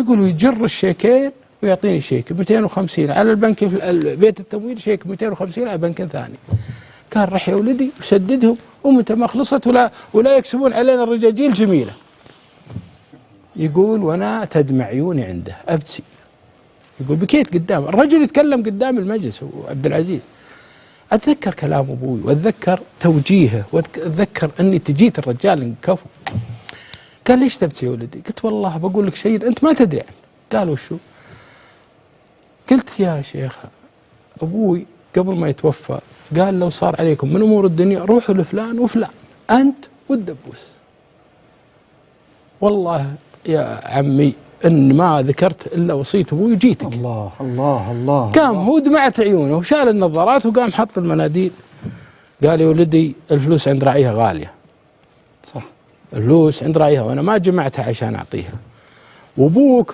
يقولوا يجر الشيكين ويعطيني شيك 250 على البنك في بيت التمويل، شيك 250 على بنك ثاني. قال رح يا ولدي وسددهم ومتى ما خلصت ولا يكسبون علينا الرجاجيل جميله. يقول وانا تدمع عيوني عنده ابكي. يقول بكيت قدام الرجل يتكلم قدام المجلس وعبد العزيز. اتذكر كلام ابوي واتذكر توجيهه واتذكر اني تجيت الرجال انكفو. قال ليش تبكي يا ولدي؟ قلت والله بقول لك شيء انت ما تدري عنه. قال وشو؟ قلت يا شيخ ابوي قبل ما يتوفى قال لو صار عليكم من امور الدنيا روحوا لفلان وفلان انت والدبوس. والله يا عمي ان ما ذكرت الا وصيه ابوي وجيتك. الله الله الله. قام هو دمعت عيونه وشال النظارات وقام حط المناديل. قال يا ولدي الفلوس عند راعيها غاليه. صح. الفلوس عند راعيها وانا ما جمعتها عشان اعطيها. وابوك